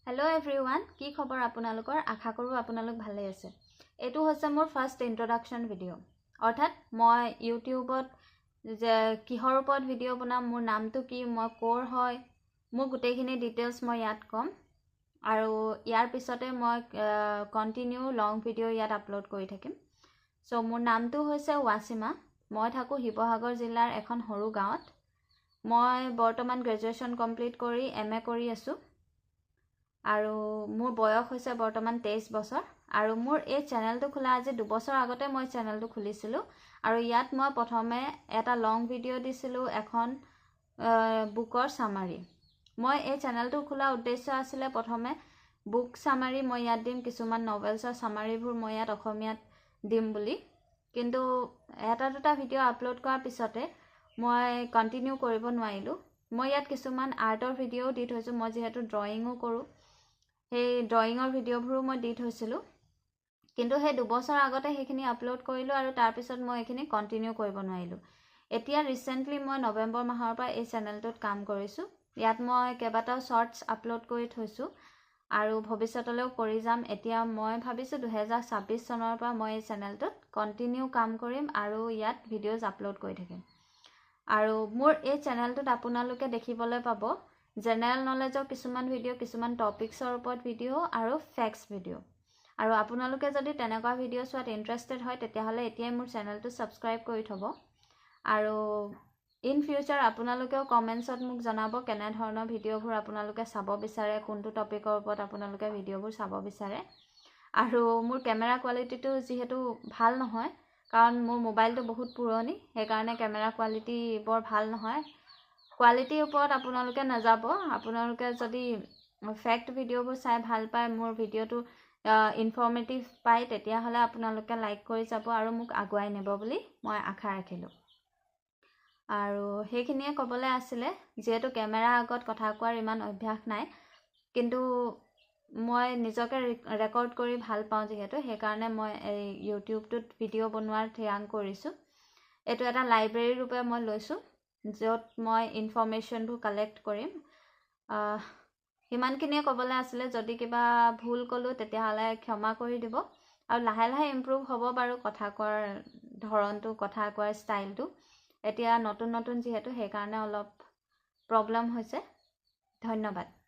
Hello everyone, কি খবৰ আপোনালোকৰ আশা কৰো আপোনালোক ভালে আছে এটো হৈছে মোৰ ফাৰ্স্ট ইন্ট্ৰোডাকশন ভিডিও অৰ্থাৎ মই ইউটিউবত যে কিহৰ ওপৰত ভিডিও বনাম মোৰ নামটো কি মই কৰ হয় মোৰ গোটেইখিনি ডিটেইলছ মই ইয়াত কম আৰু ইয়াৰ পিছতে মই কন্টিনিউ লং ভিডিও ইয়াত আপলোড কৰি থাকিম সো মোৰ নামটো হৈছে ৱাসিমা মই থাকো শিৱসাগৰ জিলাৰ এখন সৰু গাঁৱত মই বৰ্তমান গ্ৰেজুৱেচন কমপ্লিট কৰি এমএ কৰি আছো আৰু মোৰ বয়স হৈছে বৰ্তমান 23 বছৰ আৰু মোৰ এই চেনেলটো খোলা আজি 2 বছৰ আগতে মই চেনেলটো খুলিছিলো আৰু ইয়াত মই প্ৰথমে এটা লং ভিডিও দিছিলো এখন বুকৰ সামাৰি মই এই চেনেলটো খোলা উদ্দেশ্য আছিল প্ৰথমে বুক সামাৰি মই ইয়াত দিম কিছুমান নভেলছৰ সামাৰিবোৰ মই ইয়াত অসমীয়াত দিম বুলি কিন্তু এটা দুটা ভিডিও আপলোড কৰাৰ পিছতে মই কন্টিনিউ কৰিব নোৱাৰিলো মই ইয়াত কিছুমান আৰ্টৰ ভিডিও দি থৈছো মই যেহেতু ড্ৰয়িংও কৰো সেই ড্ৰয়িঙৰ ভিডিওবোৰো মই দি থৈছিলো কিন্তু সেই 2 বছৰ আগতে সেইখিনি আপলোড কৰিলো আৰু তাৰ পিছত মই এইখিনি কন্টিনিউ কৰিব নোৱাৰিলো এতিয়া ৰিসেন্টলি মই নৱেম্বৰ মাহৰ পৰা এই চেনেলটোত কাম কৰিছো ইয়াত মই কেইবাটাও শৰ্টস আপলোড কৰি থৈছো আৰু ভৱিষ্যতলৈও কৰি যাম এতিয়া মই ভাবিছো 2026 চনৰ পৰা মই এই চেনেলটোত কন্টিনিউ কাম কৰিম আৰু ইয়াত ভিডিওজ আপলোড কৰি থাকিম আৰু মোৰ এই চেনেলটোত আপোনালোকে দেখিবলৈ পাব জেনাৰেল নলেজৰ কিছুমান ভিডিও কিছুমান টপিকছৰ ওপৰত ভিডিও আৰু ফ্যাক্টস ভিডিও আৰু আপোনালোকে যদি তেনেকুৱা ভিডিও চোৱাত ইন্টাৰেষ্টেড হয় তেতিয়াহলে এতিয়াই মোৰ চেনেলটো সাবস্ক্ৰাইব কৰি থব আৰু ইন ফিউচাৰ আপোনালোকেও কমেন্টছত মোক জনাব কেনে ধৰণৰ ভিডিওবোৰ আপোনালোকে চাব বিচাৰে কোনটো টপিকৰ ওপৰত আপোনালোকে ভিডিওবোৰ চাব বিচাৰে আৰু মোৰ কেমেৰা কোৱালিটিটো যেহেতু ভাল নহয় কাৰণ মোৰ মোবাইলটো বহুত পুৰণি সেই কাৰণে কেমেৰা কোৱালিটি বৰ ভাল নহয় কোৱালিটিৰ ওপৰত আপোনালোকে নাযাব আপোনালোকে যদি ফ্যাক্ট ভিডিওবোৰ চাই ভাল পায় মোৰ ভিডিওটো ইনফৰমেটিভ পায় তেতিয়াহলে আপোনালোকে লাইক কৰি যাব আৰু মোক আগুৱাই নিব বুলি মই আশা ৰাখিলো আৰু সেইখিনিয়ে ক'বলৈ আছিল যেহেতু কেমেৰা আগত কথা কোৱাৰ ইমান অভ্যাস নাই কিন্তু মই নিজকে ৰেকৰ্ড কৰি ভাল পাওঁ যেহেতু সেই কাৰণে মই এই ইউটিউবটোত ভিডিও বনোৱাৰ থিৰাং কৰিছো এটো এটা লাইব্ৰেৰী ৰূপে মই লৈছো যত মই ইনফৰমেশনবোৰ কালেক্ট কৰিম হিমানখিনিয়ে ক'বলৈ আছিল যদি কিবা ভুল কলো তেতিয়াহলে ক্ষমা কৰি দিব আৰু লাহে লাহে ইমপ্ৰুভ হ'ব বাৰু কথা কোৱাৰ ধৰণটো কথা কোৱাৰ ষ্টাইলটো এতিয়া নতুন নতুন যেহেতু সেই কাৰণে অলপ প্ৰবলেম হৈছে ধন্যবাদ